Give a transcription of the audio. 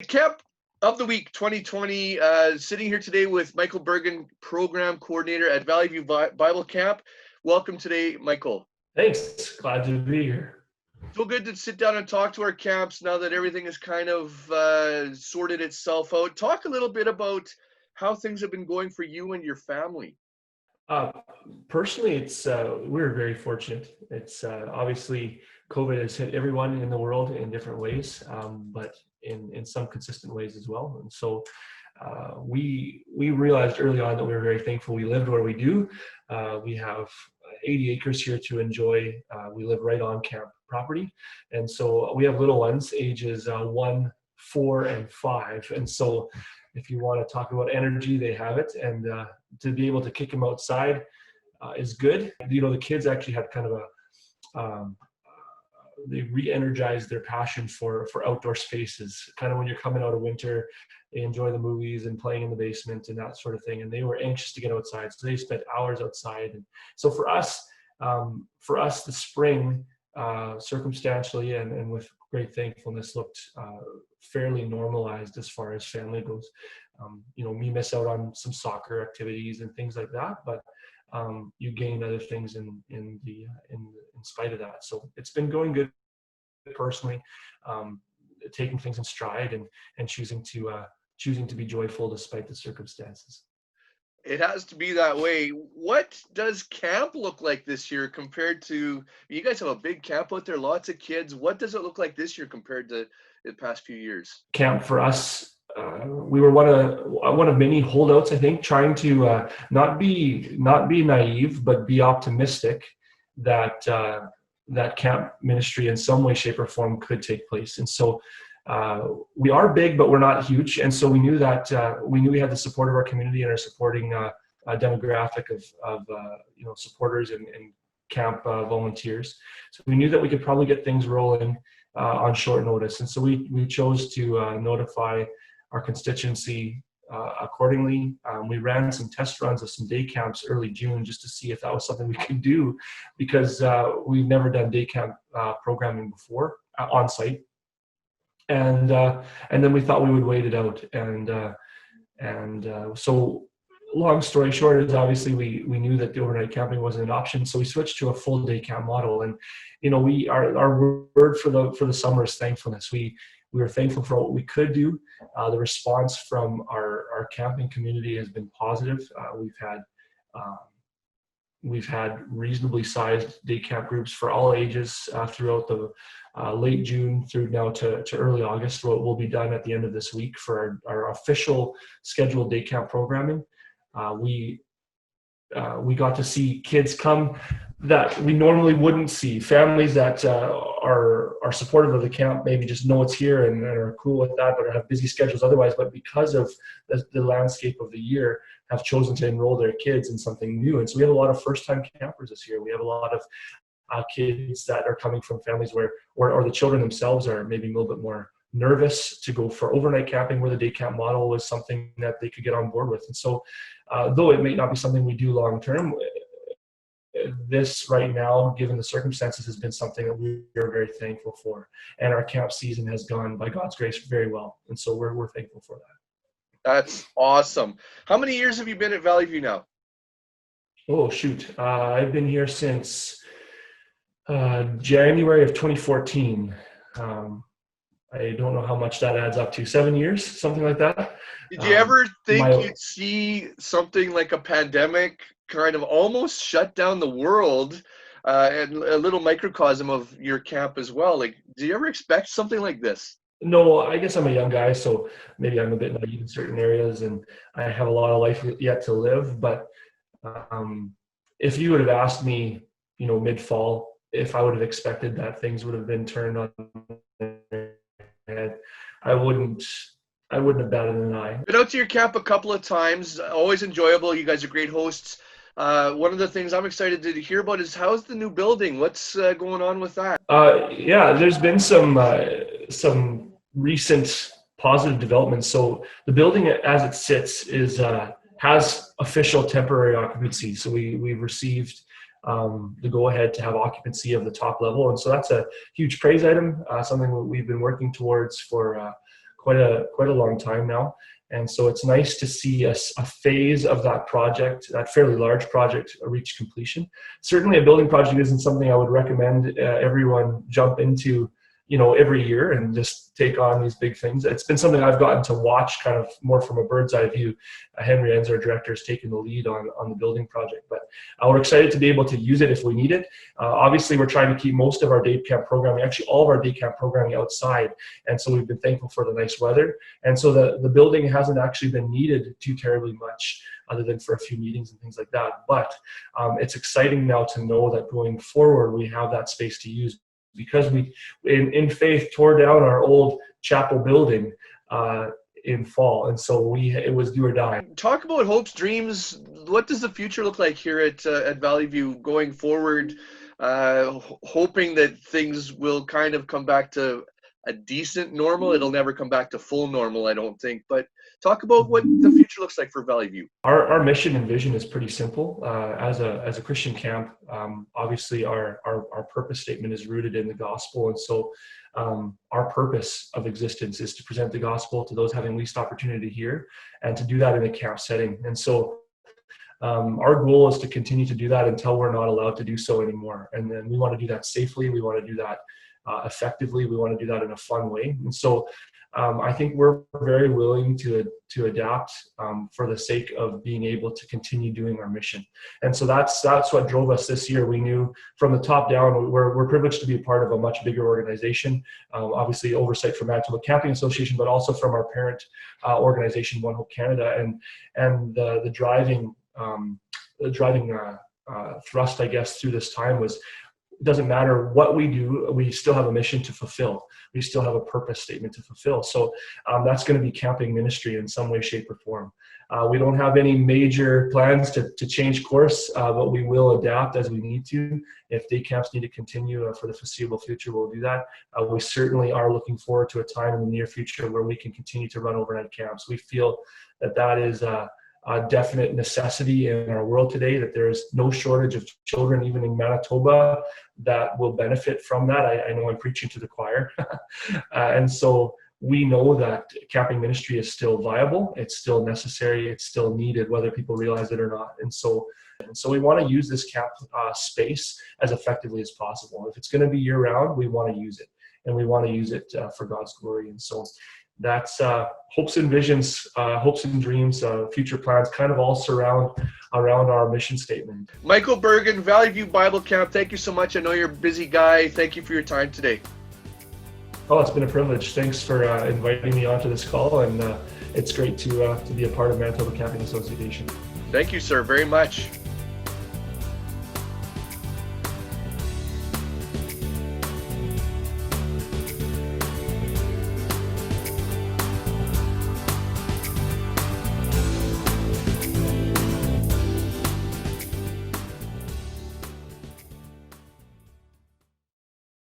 Camp of the Week 2020. Sitting here today with Michael Bergen, Program Coordinator at Valley View Bible Camp. Welcome today, Michael. Thanks. Glad to be here. So good to sit down and talk to our camps now that everything has kind of sorted itself out. Talk a little bit about how things have been going for you and your family. Uh, Personally, it's we're very fortunate. It's obviously COVID has hit everyone in the world in different ways, but in some consistent ways as well. And so we realized early on that we were very thankful we lived where we do. We have 80 acres here to enjoy. We live right on camp property, and so we have little ones, ages 1, 4, and 5. And so if you want to talk about energy, they have it, and to be able to kick them outside is good. You know, the kids actually had kind of they re-energized their passion for outdoor spaces. Kind of when you're coming out of winter, they enjoy the movies and playing in the basement and that sort of thing. And they were anxious to get outside, so they spent hours outside. And so for us, the spring, circumstantially and with great thankfulness, looked fairly normalized as far as family goes. You know, we miss out on some soccer activities and things like that, but you gain other things in spite of that. So it's been going good personally, taking things in stride and choosing to be joyful despite the circumstances. It has to be that way. What does camp look like this year compared to, you guys have a big camp out there, lots of kids. What does it look like this year compared to the past few years? Camp for us, we were one of many holdouts, I think, trying to not be naive, but be optimistic that that camp ministry in some way, shape, or form could take place. And so we are big, but we're not huge. And so we knew that we had the support of our community and our supporting demographic of supporters and camp volunteers. So we knew that we could probably get things rolling on short notice. And so we chose to notify our constituency accordingly. We ran some test runs of some day camps early June just to see if that was something we could do, because we've never done day camp programming before on site. And then we thought we would wait it out. So long story short is obviously we knew that the overnight camping wasn't an option. So we switched to a full day camp model. And, you know, our word for the summer is thankfulness. We were thankful for what we could do. The response from our camping community has been positive. We've had reasonably sized day camp groups for all ages throughout the late June through now to early August. What will be done at the end of this week for our official scheduled day camp programming. We got to see kids come that we normally wouldn't see. Families that are supportive of the camp, maybe just know it's here and are cool with that, but have busy schedules otherwise. But because of the landscape of the year, have chosen to enroll their kids in something new. And so we have a lot of first-time campers this year. We have a lot of kids that are coming from families where the children themselves are maybe a little bit more nervous to go for overnight camping, where the day camp model was something that they could get on board with. And so though it may not be something we do long term, this right now, given the circumstances, has been something that we are very thankful for. And our camp season has gone, by God's grace, very well. And so we're thankful for that. That's awesome. How many years have you been at Valley View now? Oh, shoot. I've been here since January of 2014. I don't know how much that adds up to. 7 years, something like that. Did you ever think you'd see something like a pandemic kind of almost shut down the world, and a little microcosm of your camp as well? Like, do you ever expect something like this? No, I guess I'm a young guy, so maybe I'm a bit naive in certain areas, and I have a lot of life yet to live. But if you would have asked me, you know, mid-fall, if I would have expected that things would have been turned on their head, I wouldn't have batted an eye. Been out to your camp a couple of times. Always enjoyable. You guys are great hosts. One of the things I'm excited to hear about is, how's the new building? What's going on with that? Yeah, there's been some recent positive developments. So the building as it sits has official temporary occupancy. So we've received the go-ahead to have occupancy of the top level. And so that's a huge praise item, something that we've been working towards for quite a long time now. And so it's nice to see a phase of that project, that fairly large project, reach completion. Certainly a building project isn't something I would recommend everyone jump into, every year and just take on these big things. It's been something I've gotten to watch kind of more from a bird's eye view. Henry Enns, our director, has taken the lead on the building project, but we're excited to be able to use it if we need it. Obviously, we're trying to keep most of our day camp programming, actually all of our day camp programming, outside, and so we've been thankful for the nice weather. And so the building hasn't actually been needed too terribly much, other than for a few meetings and things like that. But it's exciting now to know that going forward, we have that space to use, because we, in faith, tore down our old chapel building in fall, and so it was do or die. Talk about hopes, dreams. What does the future look like here at Valley View going forward? Hoping that things will kind of come back to a decent normal. It'll never come back to full normal, I don't think. But talk about what the future looks like for Valley View. Our mission and vision is pretty simple. As a Christian camp, obviously our purpose statement is rooted in the gospel, and so our purpose of existence is to present the gospel to those having least opportunity here, and to do that in a camp setting. And so our goal is to continue to do that until we're not allowed to do so anymore. And then we want to do that safely. We want to do that effectively. We want to do that in a fun way. And so I think we're very willing to adapt for the sake of being able to continue doing our mission. And so that's what drove us this year. We knew from the top down, we're privileged to be a part of a much bigger organization, obviously oversight from Manitoba Camping Association, but also from our parent organization, One Hope Canada. And the driving thrust, I guess, through this time was, it doesn't matter what we do, we still have a mission to fulfill. We still have a purpose statement to fulfill. So that's going to be camping ministry in some way, shape, or form. We don't have any major plans to change course, but we will adapt as we need to. If day camps need to continue for the foreseeable future, we'll do that. We certainly are looking forward to a time in the near future where we can continue to run overnight camps. We feel that is a definite necessity in our world today, that there is no shortage of children, even in Manitoba, that will benefit from that. I know I'm preaching to the choir. And so we know that camping ministry is still viable. It's still necessary. It's still needed, whether people realize it or not. And so we want to use this camp space as effectively as possible. If it's going to be year round, we want to use it, and we want to use it for God's glory. And so that's hopes and visions, hopes and dreams, future plans, kind of all surround around our mission statement. Michael Bergen, Valley View Bible Camp, thank you so much. I know you're a busy guy. Thank you for your time today. Oh, it's been a privilege. Thanks for inviting me onto this call, and it's great to be a part of Manitoba Camping Association. Thank you, sir, very much.